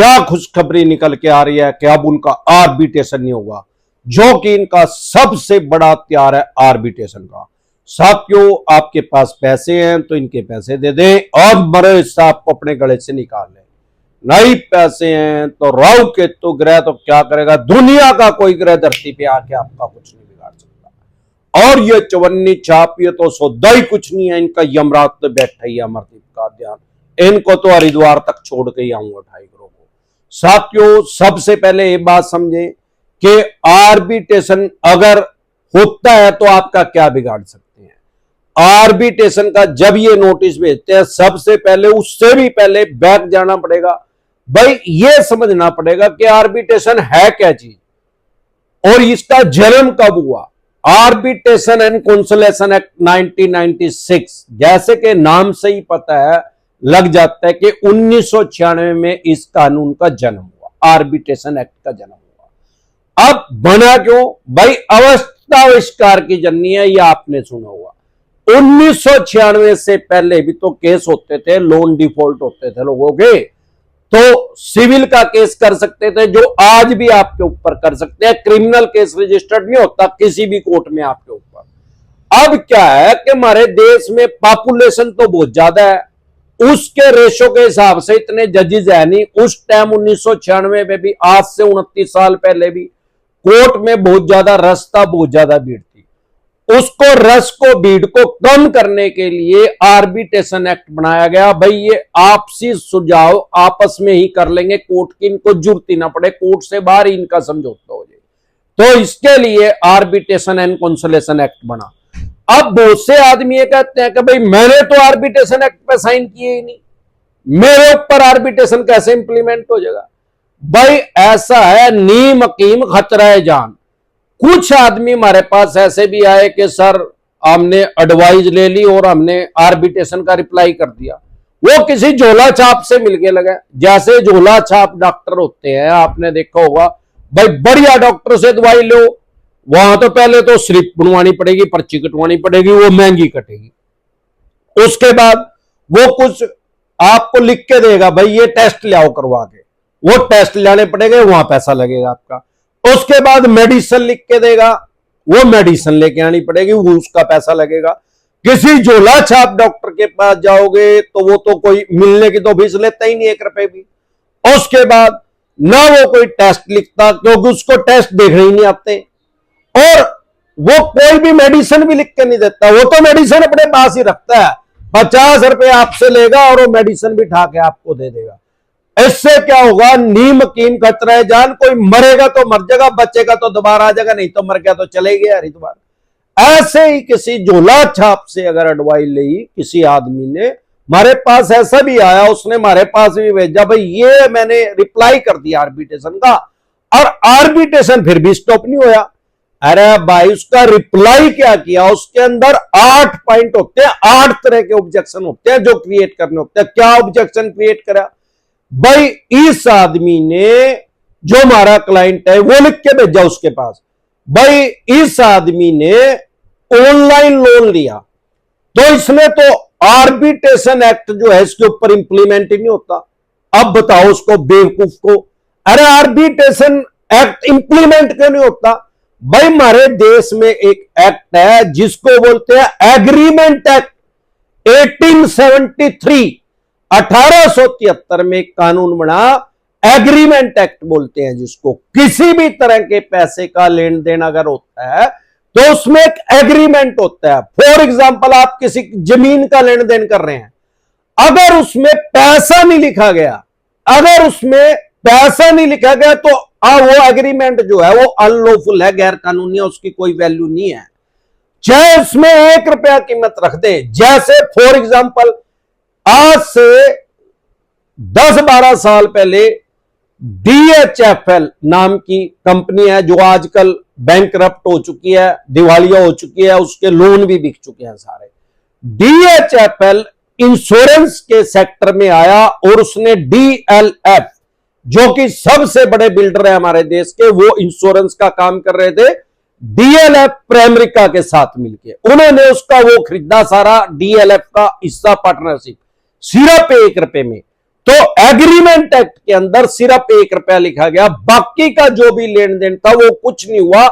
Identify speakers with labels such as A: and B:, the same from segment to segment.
A: क्या खुशखबरी निकल के आ रही है कि अब उनका आर्बिट्रेशन नहीं होगा, जो कि इनका सबसे बड़ा हथियार है आर्बिट्रेशन का। साथियों, आपके पास पैसे हैं तो इनके पैसे दे दें और मरे हिस्सा को अपने गले से निकाल लें। नहीं पैसे हैं तो राहु केतु ग्रह तो क्या करेगा, दुनिया का कोई ग्रह धरती पे आके आपका कुछ नहीं बिगाड़ सकता। और ये चवन्नी छाप, ये तो सौदा ही कुछ नहीं है इनका। यमराज तो बैठा ही अमरदीप का ध्यान, इनको तो हरिद्वार तक छोड़ के ही आऊंगा टाइगरों को। साथियों, सबसे पहले ये बात समझे कि आर्बिट्रेशन अगर होता है तो आपका क्या बिगाड़ सकते हैं। आर्बिट्रेशन का जब ये नोटिस भेजते हैं, सबसे पहले उससे भी पहले बैक जाना पड़ेगा भाई, ये समझना पड़ेगा कि आर्बिट्रेशन है क्या चीज और इसका जन्म कब हुआ। आर्बिट्रेशन एंड कंसोलेशन एक्ट 1996, जैसे कि नाम से ही पता है, लग जाता है कि 1996 में इस कानून का जन्म हुआ, आर्बिट्रेशन एक्ट का जन्म हुआ। अब बना क्यों भाई, अवस्थाविष्कार की जननी है, यह आपने सुना हुआ। 1996 से पहले भी तो केस होते थे, लोन डिफॉल्ट होते थे लोगों के, तो सिविल का केस कर सकते थे, जो आज भी आपके ऊपर कर सकते हैं। क्रिमिनल केस रजिस्टर्ड नहीं होता किसी भी कोर्ट में आपके ऊपर। अब क्या है कि हमारे देश में पॉपुलेशन तो बहुत ज्यादा है, उसके रेशो के हिसाब से इतने जजेस है नहीं। उस टाइम 1996 में भी, आज से 29 साल पहले भी, कोर्ट में बहुत ज्यादा रस था, बहुत ज्यादा भीड़ थी। उसको रस को, भीड़ को कम करने के लिए आर्बिट्रेशन एक्ट बनाया गया। भाई ये आपसी सुझाव आपस में ही कर लेंगे, कोर्ट की इनको जरूरत ही ना पड़े, कोर्ट से बाहर ही इनका समझौता हो जाए। तो इसके लिए आर्बिट्रेशन एंड कंसोलेशन एक्ट बना। अब बहुत से आदमी ये कहते हैं कि भाई मैंने तो आर्बिट्रेशन एक्ट पे साइन किए ही नहीं, मेरे ऊपर आर्बिट्रेशन कैसे इंप्लीमेंट हो जाएगा। भाई ऐसा है, नीम हकीम खतरा है जान। कुछ आदमी हमारे पास ऐसे भी आए कि सर हमने एडवाइस ले ली और हमने आर्बिट्रेशन का रिप्लाई कर दिया। वो किसी झोला छाप से मिलके लगे, जैसे झोला छाप डॉक्टर होते हैं, आपने देखा होगा। भाई बढ़िया डॉक्टर से दवाई लो, वहां तो पहले तो स्लिप बनवानी पड़ेगी, पर्ची कटवानी पड़ेगी, वो महंगी कटेगी। उसके बाद वो कुछ आपको लिख के देगा, भाई ये टेस्ट ले आओ करवा के, वो टेस्ट लाने पड़ेंगे, वहां पैसा लगेगा आपका। उसके बाद मेडिसिन लिख के देगा, वो मेडिसिन लेके आनी पड़ेगी, वो उसका पैसा लगेगा। किसी झोला छाप डॉक्टर के पास जाओगे तो वो तो कोई मिलने की तो फीस लेता ही नहीं, 1 रुपए भी। उसके बाद ना वो कोई टेस्ट लिखता, क्योंकि उसको टेस्ट देखने ही नहीं आते, और वो कोई भी मेडिसिन भी लिख के नहीं देता। वो तो मेडिसिन अपने पास ही रखता है, 50 रुपए आपसे लेगा और वो मेडिसिन भी उठा के आपको दे देगा। इससे क्या होगा, नीम हकीम खतरा है जान। कोई मरेगा तो मर जाएगा, बचेगा तो दोबारा आ जाएगा, नहीं तो मर गया तो चले गया हरिद्वार। ऐसे ही किसी झोला छाप से अगर एडवाइस ली किसी आदमी ने, हमारे पास ऐसा भी आया, उसने हमारे पास भी भेजा, भाई ये मैंने रिप्लाई कर दिया आर्बिट्रेशन का, और आर्बिट्रेशन फिर भी स्टॉप नहीं होया। अरे भाई उसका रिप्लाई क्या किया, उसके अंदर 8 पॉइंट होते हैं, 8 तरह के ऑब्जेक्शन होते हैं जो क्रिएट करने होते हैं। क्या ऑब्जेक्शन क्रिएट करा भाई, इस आदमी ने, जो हमारा क्लाइंट है, वो लिख के भेजा उसके पास, भाई इस आदमी ने ऑनलाइन लोन लिया, तो इसने तो आर्बिट्रेशन एक्ट जो है इसके ऊपर इंप्लीमेंट ही नहीं होता। अब बताओ उसको बेवकूफ को, अरे आर्बिट्रेशन एक्ट इंप्लीमेंट क्यों नहीं होता। भाई हमारे देश में एक एक्ट है जिसको बोलते हैं एग्रीमेंट एक्ट 1873। 1873 में कानून बना, एग्रीमेंट एक्ट बोलते हैं जिसको। किसी भी तरह के पैसे का लेन देन अगर होता है तो उसमें एक एग्रीमेंट होता है। फॉर एग्जांपल, आप किसी जमीन का लेन देन कर रहे हैं, अगर उसमें पैसा नहीं लिखा गया, अगर उसमें पैसा नहीं लिखा गया तो वो एग्रीमेंट जो है वो अनलॉफुल है, गैर कानूनी है, उसकी कोई वैल्यू नहीं है, चाहे उसमें 1 रुपया कीमत रख दे। जैसे फॉर एग्जांपल, आज से 10-12 साल पहले DHFL नाम की कंपनी है, जो आजकल बैंकरप्ट हो चुकी है, दिवालिया हो चुकी है, उसके लोन भी बिक चुके हैं सारे। DHFL इंश्योरेंस के सेक्टर में आया और उसने DLF, जो कि सबसे बड़े बिल्डर है हमारे देश के, वो इंश्योरेंस का काम कर रहे थे DLF प्राइमरिका के साथ मिलकर, उन्होंने उसका वो खरीदा सारा DLF का हिस्सा, पार्टनरशिप, सिर्फ 1 रुपए में। तो एग्रीमेंट एक्ट के अंदर सिर्फ 1 रुपया लिखा गया, बाकी का जो भी लेन देन था वो कुछ नहीं हुआ।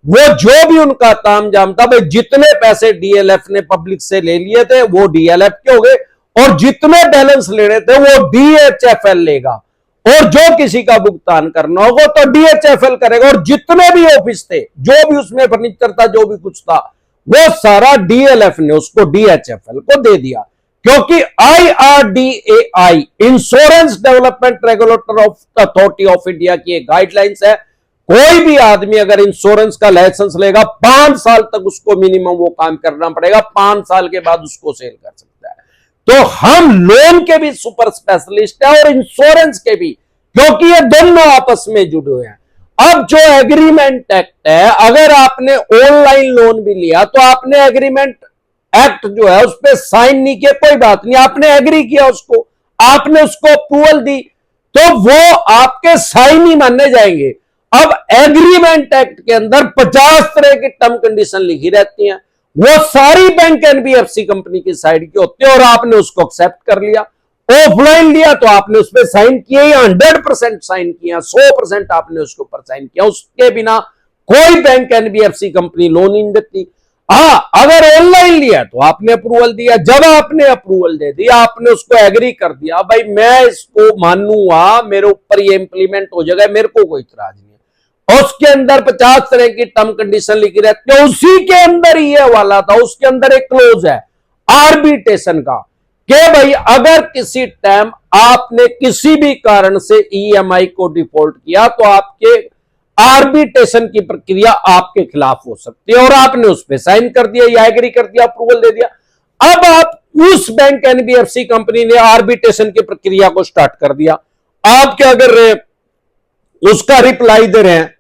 A: वो जो भी उनका तामझाम था, भाई जितने पैसे डीएलएफ ने पब्लिक से ले लिए थे वो डीएलएफ के हो गए, और जितने बैलेंस लेने थे वो डीएचएफएल लेगा, और जो किसी का भुगतान करना होगा तो डीएचएफएल करेगा। और जितने भी ऑफिस थे, जो भी उसमें फर्नीचर था, जो भी कुछ था, वो सारा डीएलएफ ने उसको डीएचएफएल को दे दिया, क्योंकि IRDAI insurance development regulator of authority of India की एक गाइडलाइंस है, कोई भी आदमी अगर इंश्योरेंस का लाइसेंस लेगा 5 साल तक उसको मिनिमम वो काम करना पड़ेगा, 5 साल के बाद उसको सेल कर सकता है। तो हम लोन के भी सुपर स्पेशलिस्ट है और इंश्योरेंस के भी, क्योंकि ये दोनों आपस में जुड़े हुए हैं। अब जो एग्रीमेंट एक्ट है, अगर आपने ऑनलाइन लोन भी लिया तो आपने एग्रीमेंट एक्ट जो है उस पर साइन नहीं किया, कोई बात नहीं, आपने एग्री किया उसको, आपने उसको अप्रूवल दी, तो वो आपके साइन ही माने जाएंगे। अब एग्रीमेंट एक्ट के अंदर 50 तरह की टर्म कंडीशन लिखी रहती हैं, वो सारी बैंक एनबीएफसी कंपनी की साइड की होती है, और आपने उसको एक्सेप्ट कर लिया। ऑफलाइन लिया तो आपने उस पर साइन किया, या 100% साइन किया, 100% आपने उसके ऊपर साइन किया, उसके बिना कोई बैंक एनबीएफसी कंपनी लोन नहीं देती। हाँ, अगर ऑनलाइन लिया तो आपने अप्रूवल दिया, जब आपने अप्रूवल दे दिया, आपने उसको एग्री कर दिया, भाई मैं इसको मानूंगा, मेरे ऊपर ये इंप्लीमेंट हो जाएगा, मेरे को कोई इतराज नहीं है। उसके अंदर 50 तरह की टर्म कंडीशन लिखी रहती है, उसी के अंदर ये वाला था, उसके अंदर एक क्लोज है आर्बिट्रेशन का, कि भाई अगर किसी टाइम आपने किसी भी कारण से ईएमआई को डिफॉल्ट किया तो आपके आर्बिट्रेशन की प्रक्रिया आपके खिलाफ हो सकती है, और आपने उस पर साइन कर दिया या एग्री कर दिया, अप्रूवल दे दिया। अब आप उस बैंक एनबीएफसी कंपनी ने आर्बिट्रेशन की प्रक्रिया को स्टार्ट कर दिया, आप क्या कर रहे हैं, उसका रिप्लाई दे रहे हैं,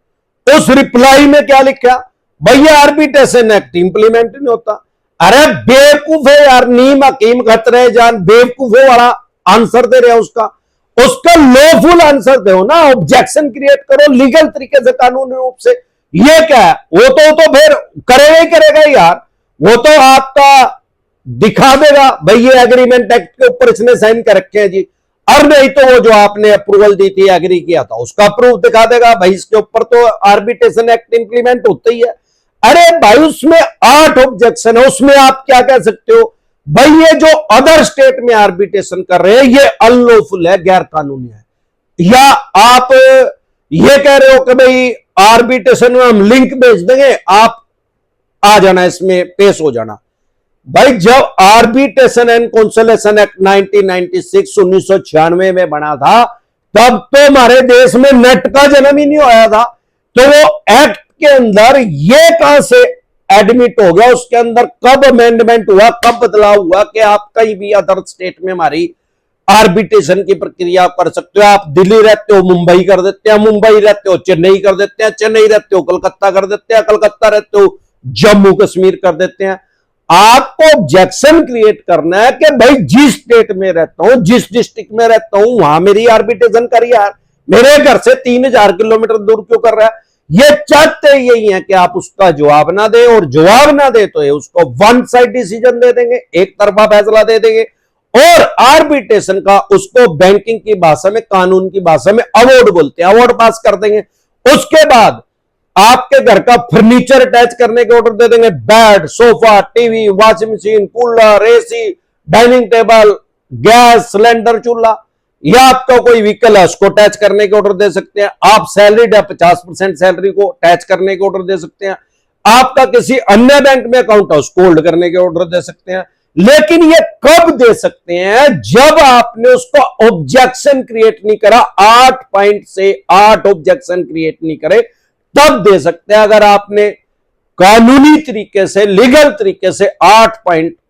A: उस रिप्लाई में क्या लिखा, भैया आर्बिट्रेशन एक्ट इंप्लीमेंट नहीं होता। अरे बेवकूफ है यार, नीम हकीम खतरे जान, बेवकूफों वाला आंसर दे रहे हैं उसका लॉफुल आंसर दो ना, ऑब्जेक्शन क्रिएट करो लीगल तरीके से, कानूनी रूप से। ये क्या है, वो तो फिर करेगा ही करेगा यार, वो तो आपका दिखा देगा भाई ये एग्रीमेंट एक्ट के ऊपर इसने साइन कर रखे हैं जी, और नहीं तो वो जो आपने अप्रूवल दी थी, एग्री किया था, उसका प्रूफ दिखा देगा भाई इसके ऊपर तो आर्बिट्रेशन एक्ट इंप्लीमेंट होता ही है। अरे भाई उसमें 8 ऑब्जेक्शन है, उसमें आप क्या कह सकते हो, भाई ये जो अदर स्टेट में आर्बिट्रेशन कर रहे हैं ये अनलॉफुल है, गैर कानूनी है, या आप ये कह रहे हो कि भाई आर्बिट्रेशन में हम लिंक भेज देंगे, आप आ जाना, इसमें पेश हो जाना। भाई जब आर्बिट्रेशन एंड कंसोलिडेशन एक्ट 1996 में बना था, तब तो हमारे देश में नेट का जन्म ही नहीं होया था, तो वो एक्ट के अंदर ये कहां से एडमिट हो गया, उसके अंदर कब अमेंडमेंट हुआ, कब बदलाव हुआ कि आप कहीं भी अदर स्टेट में हमारी आर्बिट्रेशन की प्रक्रिया कर सकते हो। आप दिल्ली रहते हो मुंबई कर देते हैं, मुंबई रहते हो चेन्नई कर देते हैं, चेन्नई रहते हो कलकत्ता कर देते हैं, कलकत्ता रहते हो जम्मू कश्मीर कर देते हैं। आपको ऑब्जेक्शन क्रिएट करना है कि भाई जिस स्टेट में रहता हूं, जिस डिस्ट्रिक्ट में रहता हूं, वहां मेरी आर्बिट्रेशन करिए यार, मेरे घर से 3000 किलोमीटर दूर क्यों कर रहा है। ये चाहते यही है कि आप उसका जवाब ना दे, और जवाब ना दे तो ये उसको वन साइड डिसीजन दे देंगे, एक तरफा फैसला दे देंगे, और आर्बिट्रेशन का उसको बैंकिंग की भाषा में, कानून की भाषा में अवार्ड बोलते हैं, अवार्ड पास कर देंगे। उसके बाद आपके घर का फर्नीचर अटैच करने के ऑर्डर दे देंगे, bed, sofa, TV, washing machine, cooler, AC, dining table, gas cylinder, चूल्हा, या आपका कोई व्हीकल है उसको अटैच करने के ऑर्डर दे सकते हैं। आप सैलरीड है, 50% सैलरी को अटैच करने के ऑर्डर दे सकते हैं। आपका किसी अन्य बैंक में अकाउंट है उसको होल्ड करने के ऑर्डर दे सकते हैं। लेकिन ये कब दे सकते हैं, जब आपने उसको ऑब्जेक्शन क्रिएट नहीं करा, 8 पॉइंट से 8 ऑब्जेक्शन क्रिएट नहीं करे, तब दे सकते हैं। अगर आपने कानूनी तरीके से, लीगल तरीके से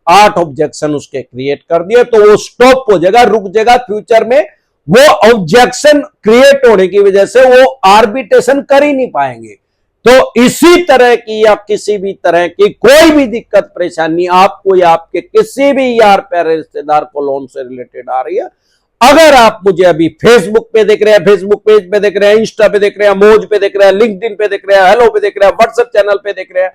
A: 8 ऑब्जेक्शन उसके क्रिएट कर दिए तो वो स्टॉप हो जाएगा, रुक जाएगा। फ्यूचर में वो ऑब्जेक्शन क्रिएट होने की वजह से वो आर्बिट्रेशन कर ही नहीं पाएंगे। तो इसी तरह की या किसी भी तरह की कोई भी दिक्कत परेशानी आपको या आपके किसी भी यार प्यारे रिश्तेदार को लोन से रिलेटेड आ रही है, अगर आप मुझे अभी फेसबुक पे देख रहे हैं, फेसबुक पेज पे देख रहे हैं, इंस्टा पे देख रहे हैं, मोज पे देख रहे हैं, लिंक्डइन पे देख रहे हैं, हेलो पे देख रहे हैं, व्हाट्सएप चैनल पे देख रहे हैं,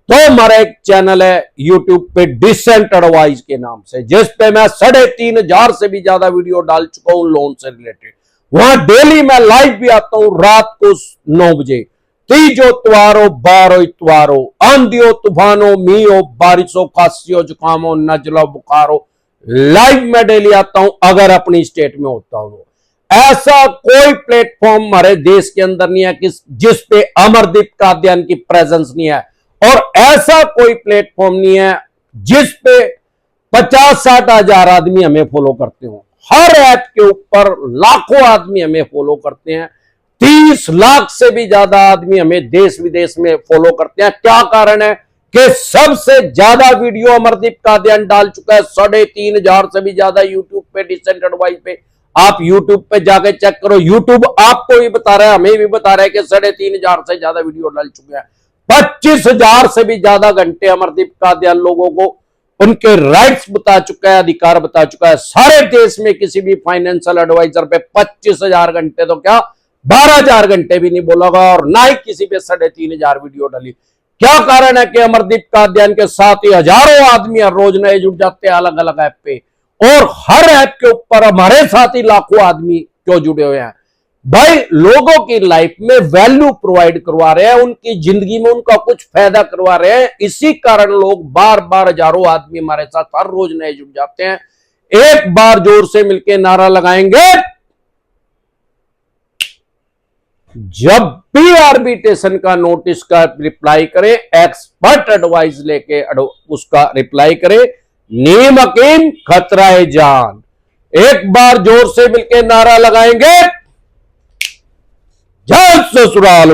A: तो हमारा एक चैनल है यूट्यूब पे डिसेंट एडवाइस के नाम से, जिस पे मैं 3,500 से भी ज्यादा वीडियो डाल चुका हूं लोन से रिलेटेड। वहां डेली मैं लाइव भी आता हूं रात को 9 बजे। तीजो त्वारो 12 इतवारो, आंधियो तूफानो मीहो बारिशो खांसियो जुकामो नजलो बुखारो, लाइव में डेली आता हूं अगर अपनी स्टेट में होता हूं। ऐसा कोई प्लेटफॉर्म हमारे देश के अंदर नहीं है कि जिस पे अमरदीप कादियान की प्रेजेंस नहीं है, और ऐसा कोई प्लेटफॉर्म नहीं है जिस पे 50-60 हजार आदमी हमें फॉलो करते हो। हर ऐप के ऊपर लाखों आदमी हमें फॉलो करते हैं, 30 लाख से भी ज्यादा आदमी हमें देश विदेश में फॉलो करते हैं। क्या कारण है कि सबसे ज्यादा वीडियो अमरदीप कादियान डाल चुका है, 3,500 से भी ज्यादा यूट्यूब पे डिसेंट एडवाइस पे। आप यूट्यूब पे जाके चेक करो, यूट्यूब आपको भी बता रहा है, हमें भी बता रहा है कि 3,500 से ज्यादा वीडियो डाल चुके हैं। 25,000 से भी ज्यादा घंटे अमरदीप कादियान लोगों को उनके राइट्स बता चुका है, अधिकार बता चुका है। सारे देश में किसी भी फाइनेंशियल एडवाइजर पे 25,000 घंटे तो क्या 12,000 घंटे भी नहीं बोला होगा, और ना ही किसी पे 3,500 वीडियो डाली। क्या कारण है कि अमरदीप कादियान के साथ ही हजारों आदमी हर रोज नए जुड़ जाते हैं अलग अलग ऐप पे, और हर ऐप के ऊपर हमारे साथ ही लाखों आदमी क्यों जुड़े हुए हैं? भाई लोगों की लाइफ में वैल्यू प्रोवाइड करवा रहे हैं, उनकी जिंदगी में उनका कुछ फायदा करवा रहे हैं। इसी कारण लोग बार बार हजारों आदमी हमारे साथ हर रोज नए जुड़ जाते हैं। एक बार जोर से मिलकर नारा लगाएंगे, जब भी आर्बिट्रेशन का नोटिस का रिप्लाई करे, एक्सपर्ट एडवाइस लेके उसका रिप्लाई करे, नीम हकीम खतरा है जान। एक बार जोर से मिलकर नारा लगाएंगे, जय ससुराल।